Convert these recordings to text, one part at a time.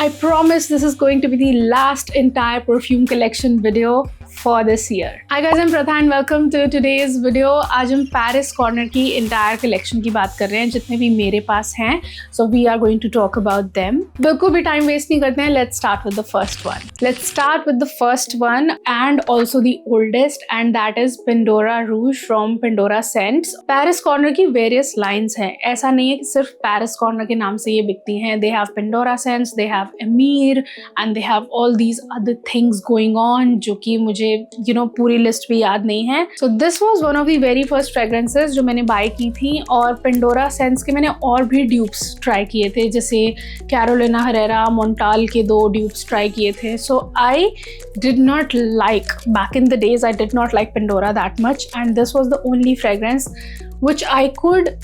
I promise this is going to be the last entire perfume collection video for this year. Hi guys, I'm Pratha and welcome to today's video. आज हम Paris Corner की entire collection की बात कर रहे हैं, जितने भी मेरे पास हैं. So we are going to talk about them. बिल्कुल भी time waste नहीं करते हैं. Let's start with the first one. Let's start with the first one and also the oldest, and that is Pandora Rouge from Pandora Scents. Paris Corner की various lines हैं. ऐसा नहीं है कि सिर्फ Paris Corner के नाम से ये बिकती हैं. They have Pandora Scents, they have Amir, and they have all these other things going on जो कि मुझे पूरी लिस्ट भी याद नहीं है. So this was one of the very first fragrances जो मैंने बाय की थी, और पेंडोरा सेंस के मैंने और भी ड्यूप्स ट्राई किए थे, जैसे कैरोलिना हरेरा, मोंटाल के 2 ड्यूप्स ट्राई किए थे. So I did not like, back in the days I did not like Pandora that much, and this was the only fragrance which I could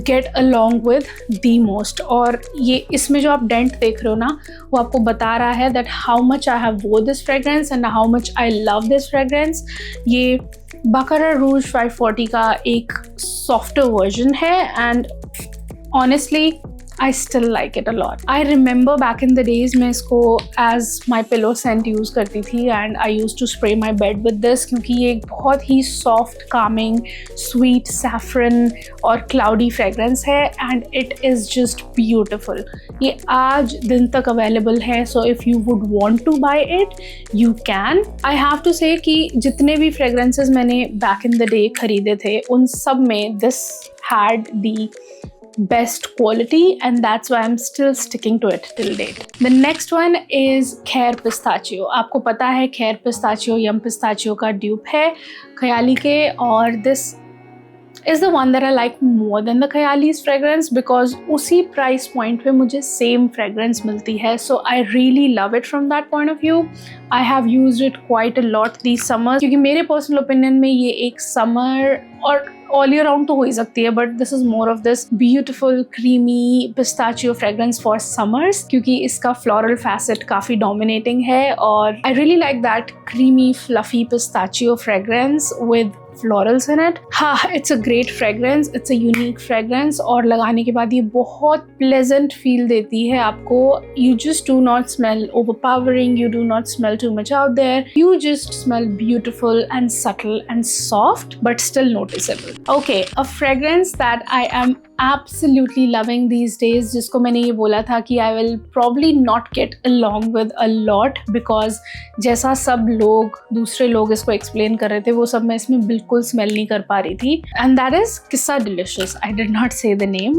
get along with the most. और ये इसमें जो आप dent देख रहे हो ना, वो आपको बता रहा है that how much I have wore this fragrance and how much I love this fragrance. ये Baccarat Rouge 540 का एक softer version है, and honestly I still like it a lot. I remember back in the days मैं इसको as my pillow scent use करती थी, and I used to spray my bed with this क्योंकि ये एक बहुत ही soft, calming, sweet saffron और cloudy fragrance है, and it is just beautiful. ये आज दिन तक available है, so if you would want to buy it, you can. I have to say कि जितने भी fragrances मैंने back in the day खरीदे थे, उन सब में this had the best quality, and that's why I'm still sticking to it till date. The next one is Khair Pistachio. आपको पता है Khair Pistachio Yum Pistachio का dupe है Khayali के, और this is the one that I like more than the Khayali's fragrance because उसी price point पे मुझे same fragrance मिलती है. So I really love it from that point of view. I have used it quite a lot these summers क्योंकि मेरे personal opinion में ये एक summer और all year round तो हो ही सकती है, but this is more of this beautiful creamy pistachio fragrance for summers क्योंकि इसका floral facet काफ़ी dominating है, और I really like that creamy fluffy pistachio fragrance with florals in it. हाँ, it's a great fragrance, it's a unique fragrance, और लगाने के बाद ये बहुत pleasant feel देती है आपको. You just do not smell overpowering, you do not smell too much out there, you just smell beautiful and subtle and soft but still noticeable. Okay, a fragrance that I am absolutely loving these days, जिसको मैंने ये बोला था कि I will probably not get along with a lot because जैसा सब लोग दूसरे लोग इसको explain कर रहे थे, वो सब मैं इसमें बिल्कुल smell नहीं कर पा रही थी, and that is Kissa Delicious. I did not say the name.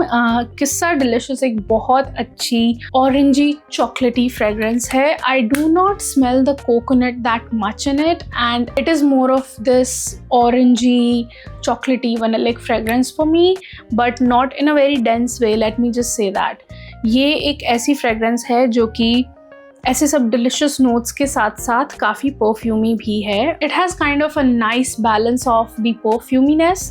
Kissa Delicious एक बहुत अच्छी orangey chocolatey fragrance है. I do not smell the coconut that much in it, and it is more of this orangey chocolatey vanillic fragrance for me, but not in a very dense way. Let me just say that. ये एक ऐसी fragrance है जो कि ऐसे सब delicious notes के साथ साथ काफ़ी परफ्यूमी भी है. It has kind of a nice balance of the perfuminess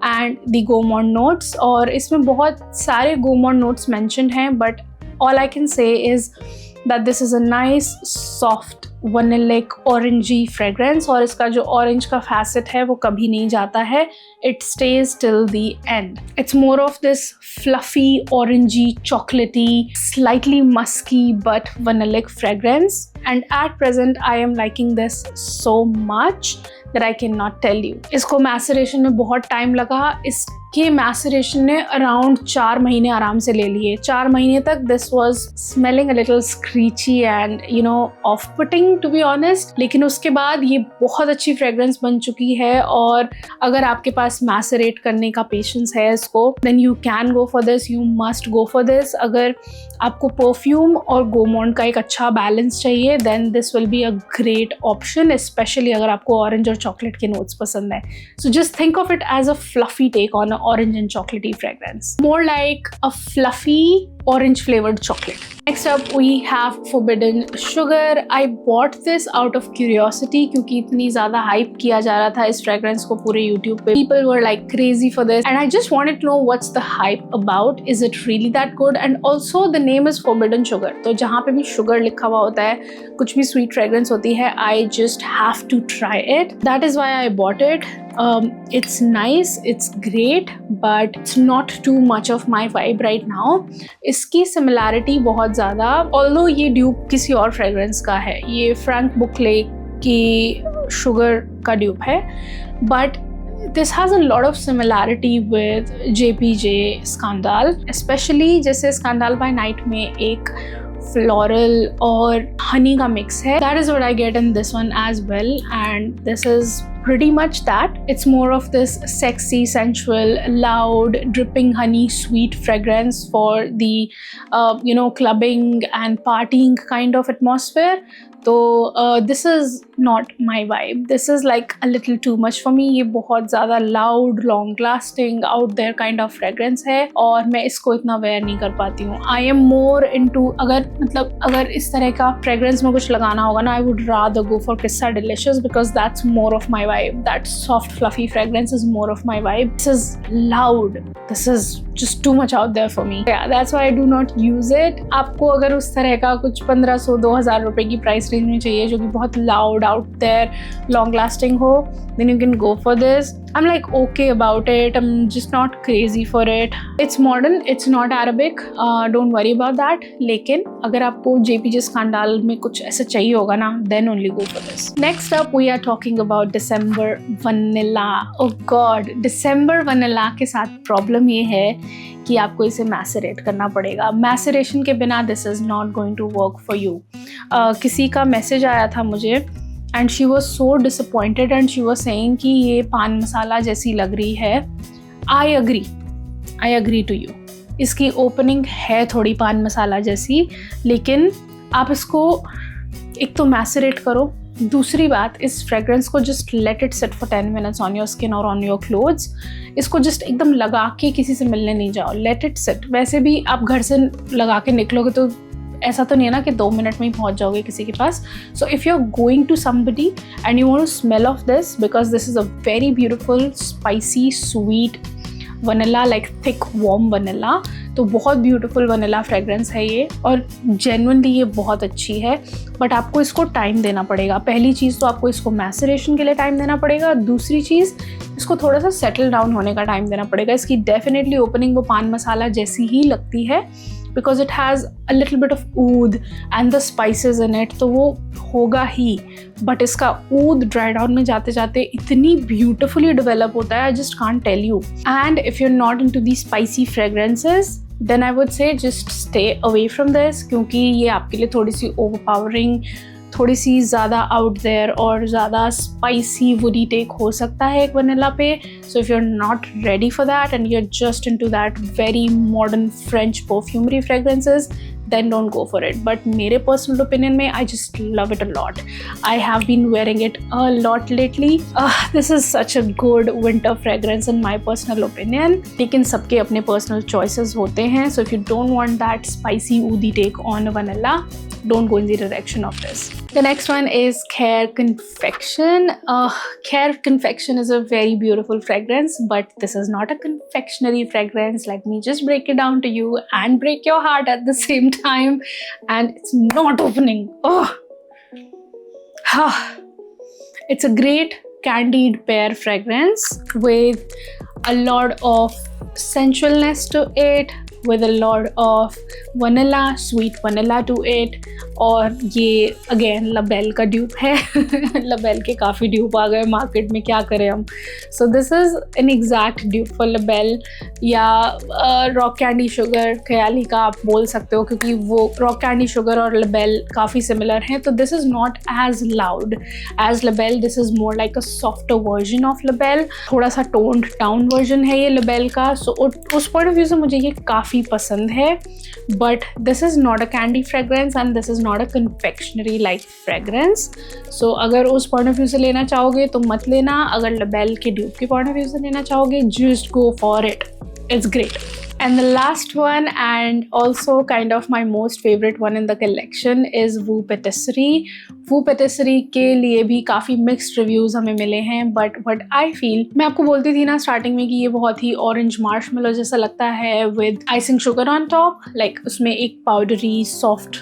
and the gourmand notes, और इसमें बहुत सारे gourmand notes mentioned हैं, but all I can say is that this is a nice soft vanillic orangey fragrance, और इसका जो orange का facet है वो कभी नहीं जाता है. It stays till the end. It's more of this fluffy, orangey, chocolatey, slightly musky but vanillic fragrance, and at present I am liking this so much that I cannot tell you. इसको maceration में बहुत time लगा. इसके maceration ने around 4 महीने आराम से ले लिए. 4 महीने तक this was smelling a little screechy and off-putting to be honest. लेकिन उसके बाद ये बहुत अच्छी fragrance बन चुकी है, और अगर आपके पास macerate करने का patience है इसको, then you can go for this. You must go for this. अगर आपको perfume और gourmand का एक अच्छा balance चाहिए, then this will be a great option, especially अगर आपको orange और chocolate के notes पसंद है. So just think of it as a fluffy take on an orange and chocolatey fragrance. More like a fluffy orange flavored chocolate. Next up we have Forbidden Sugar. I bought this out of curiosity क्योंकि इतनी ज़्यादा hype किया जा रहा था इस fragrance को पूरे YouTube पे. People were like crazy for this, and I just wanted to know what's the hype about. Is it really that good? And also the name is Forbidden Sugar. तो जहाँ पे भी sugar लिखा हुआ होता है, कुछ भी sweet fragrance होती है, I just have to try it. That is why I bought it. It's nice, it's great, but it's not too much of my vibe right now. इसकी similarity बहुत ज़्यादा, although ये dupe किसी और fragrance का है, ये Frank Buckley की sugar का dupe है, but this has a lot of similarity with JPJ Scandal, especially जैसे Scandal by Night में एक floral और honey का mix है. That is what I get in this one as well, and this is pretty much that. It's more of this sexy, sensual, loud, dripping honey, sweet fragrance for the clubbing and partying kind of atmosphere. So this is not my vibe. This is like a little too much for me. ये बहुत ज़्यादा loud, long lasting, out there kind of fragrance है और मैं इसको इतना wear नहीं कर पाती हूँ. I am more into, अगर इस तरह का fragrance में कुछ लगाना होगा ना, I would rather go for Kissa Delicious because that's more of my vibe. That soft fluffy fragrance is more of my vibe. This is loud. This is just too much out there for me. Yeah, that's why I do not use it. आपको अगर उस तरह का कुछ 1500-2000 रुपए की price range में चाहिए जो कि बहुत loud, out there, long lasting हो, then you can go for this. I'm like okay about it. I'm just not crazy for it. It's modern. It's not Arabic. Don't worry about that. लेकिन अगर आपको JPJ Scandal में कुछ ऐसा चाहिए होगा ना, then only go for this. Next up, we are talking about December Vanilla. Oh God, December Vanilla के साथ problem ये है कि आपको इसे मैसरेट करना पड़ेगा. मैसरेशन के बिना this is not going to work for you. किसी का मैसेज आया था मुझे and she was so disappointed and she was saying कि ये पान मसाला जैसी लग रही है. I agree to you. इसकी ओपनिंग है थोड़ी पान मसाला जैसी, लेकिन आप इसको एक तो मैसरेट करो. दूसरी बात, इस फ्रेग्रेंस को just let it set for 10 minutes on your skin और ऑन योर क्लोथ्स. इसको जस्ट एकदम लगा के किसी से मिलने नहीं जाओ. Let it set. वैसे भी आप घर से लगा के निकलोगे तो ऐसा तो नहीं है ना कि 2 मिनट में ही पहुंच जाओगे किसी के पास. So if you are going to somebody and you want to smell of this, because this is a very beautiful spicy sweet vanilla, like thick warm vanilla, तो बहुत ब्यूटीफुल वनीला फ्रेग्रेंस है ये और जेन्युइनली ये बहुत अच्छी है. But आपको इसको टाइम देना पड़ेगा. पहली चीज़ तो आपको इसको मैसरेशन के लिए टाइम देना पड़ेगा. दूसरी चीज़, इसको थोड़ा सा सेटल डाउन होने का टाइम देना पड़ेगा. इसकी डेफिनेटली ओपनिंग वो पान मसाला जैसी ही लगती है because it has a little bit of oud and the spices in it, तो वो होगा ही. बट इसका ऊद ड्राई डाउन में जाते जाते इतनी ब्यूटिफुली डेवलप होता है, I just can't tell you. And if you are not into the spicy fragrances, then I would say just stay away from this, क्योंकि ये आपके लिए थोड़ी सी overpowering, थोड़ी सी ज़्यादा आउट देयर और ज़्यादा स्पाइसी वुडी टेक हो सकता है एक वनीला पे. So if you are not ready for that and you are just into that very modern French perfumery fragrances, then don't go for it. But मेरे personal opinion में I just love it a lot. I have been wearing it a lot lately. This is such a good winter fragrance in my personal opinion. लेकिन सबके अपने personal choices होते हैं. So if you don't want that spicy woody take on vanilla, don't go in the direction of this. The next one is Care Confection. Care Confection is a very beautiful fragrance, but this is not a confectionery fragrance. Let me just break it down to you and break your heart at the same time. And it's not opening. It's a great candied pear fragrance with a lot of sensualness to it, with a lot of vanilla, sweet vanilla to it. और ये again La Belle का dupe है. La Belle के काफ़ी dupe आ गए market में, क्या करें हम. So this is an exact dupe for La Belle या रॉक कैंडी शुगर, ख्याली का आप बोल सकते हो, क्योंकि वो रॉक कैंडी शुगर और लबेल काफ़ी सिमिलर हैं. तो this is not as loud as La Belle. This is more like a softer version of La Belle. थोड़ा सा टोन्ड डाउन वर्जन है ये लबेल का. सो उस पॉइंट ऑफ व्यू से मुझे ये काफ़ी पसंद है. But this is not a candy fragrance and this is not a confectionery like fragrance. So अगर उस पॉइंट ऑफ व्यू से लेना चाहोगे तो मत लेना. अगर लबेल के ड्यूप के पॉइंट ऑफ व्यू से लेना चाहोगे, just go for it. It's great. And the last one, and also kind of my most favorite one in the collection, is Wu Patisserie. Wu Patisserie के लिए भी काफ़ी mixed reviews हमें मिले हैं, बट वट आई फील, मैं आपको बोलती थी ना स्टार्टिंग में कि ये बहुत ही ऑरेंज मार्शमेलो जैसा लगता है with icing sugar on top, like उसमें एक पाउडरी सॉफ्ट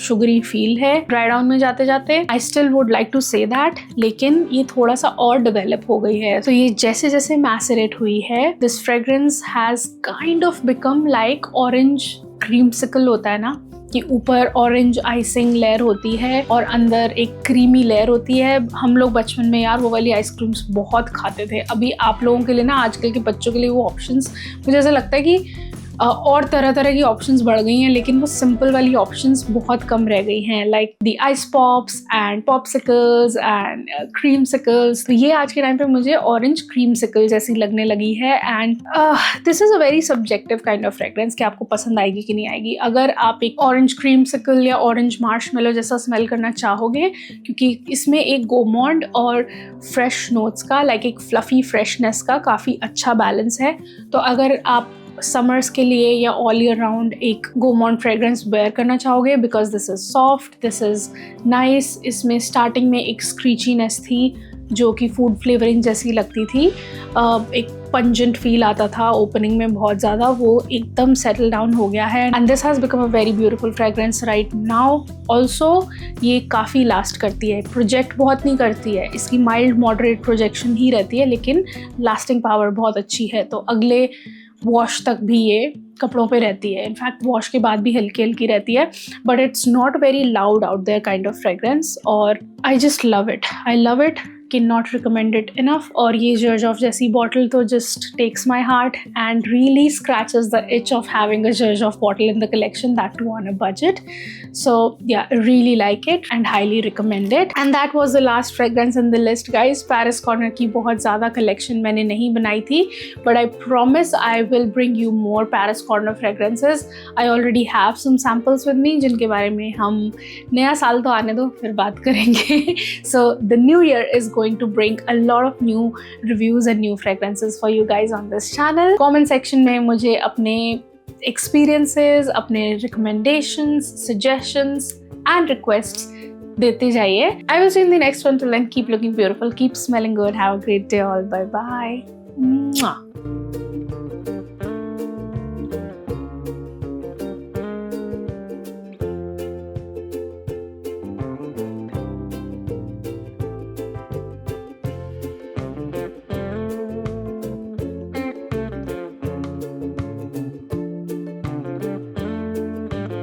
शुगरी फील है ड्राई डाउन में जाते जाते। I still would like to say that, लेकिन ये थोड़ा सा और डेवलप हो गई है। तो ये जैसे जैसे मैसरेट हुई है, this fragrance has kind of become like orange creamsicle होता है ना, कि ऊपर ऑरेंज आइसिंग लेयर होती है और अंदर एक क्रीमी लेयर होती है। हम लोग बचपन में यार वो वाली आइसक्रीम्स बहुत खाते थे। अभी आप लोगों के लिए ना, आजकल के बच्चों के लिए वो ऑप्शंस, मुझे ऐसा लगता है कि और तरह तरह की ऑप्शंस बढ़ गई हैं, लेकिन वो सिंपल वाली ऑप्शंस बहुत कम रह गई हैं, like the ice pops and popsicles and creamsicles. तो ये आज के टाइम पे मुझे ऑरेंज क्रीमसिकल जैसी लगने लगी है। And this is a very subjective kind of fragrance कि आपको पसंद आएगी कि नहीं आएगी। अगर आप एक ऑरेंज क्रीमसिकल या ऑरेंज मार्शमेलो जैसा स्मेल करना चाहोगे, क्योंकि इसमें एक गोमोंड और फ्रेश नोट्स का, लाइक एक फ्लफी फ्रेशनेस का काफ़ी अच्छा बैलेंस है, तो अगर आप समर्स के लिए या ऑल ईयर राउंड एक गोमोंड फ्रेग्रेंस वेयर करना चाहोगे, because this is soft, this is nice. इसमें स्टार्टिंग में एक स्क्रीचीनेस थी जो कि फूड फ्लेवरिंग जैसी लगती थी, एक पंजेंट फील आता था ओपनिंग में बहुत ज़्यादा, वो एकदम सेटल डाउन हो गया है। And this has become a very beautiful fragrance right now. Also ये काफ़ी लास्ट करती है, प्रोजेक्ट बहुत नहीं करती है, इसकी माइल्ड मॉडरेट प्रोजेक्शन ही रहती है, लेकिन लास्टिंग पावर बहुत अच्छी है। तो अगले वॉश तक भी ये कपड़ों पे रहती है, इनफैक्ट वॉश के बाद भी हल्की हल्की रहती है, but it's not very loud out there kind of fragrance. और I just love it, I love it, can not recommend it enough. और ये जर्जॉफ जैसी बॉटल तो just takes my heart and really scratches the itch of having a Xerjoff bottle in the collection, that too on a budget. So yeah, really like it and highly recommend it. And that was the last fragrance in the list guys. Paris Corner की बहुत ज़्यादा collection मैंने नहीं बनाई थी, but I promise I will bring you more Paris Corner fragrances. I already have some samples with me, जिनके बारे में हम, नया साल तो आने दो फिर बात करेंगे। So the new year is going to bring a lot of new reviews and new fragrances for you guys on this channel. Comment section में मुझे अपने experiences, अपने recommendations, suggestions and requests देते जाइए. I will see you in the next one. Till then, keep looking beautiful, keep smelling good, have a great day all. Bye bye. Mwah.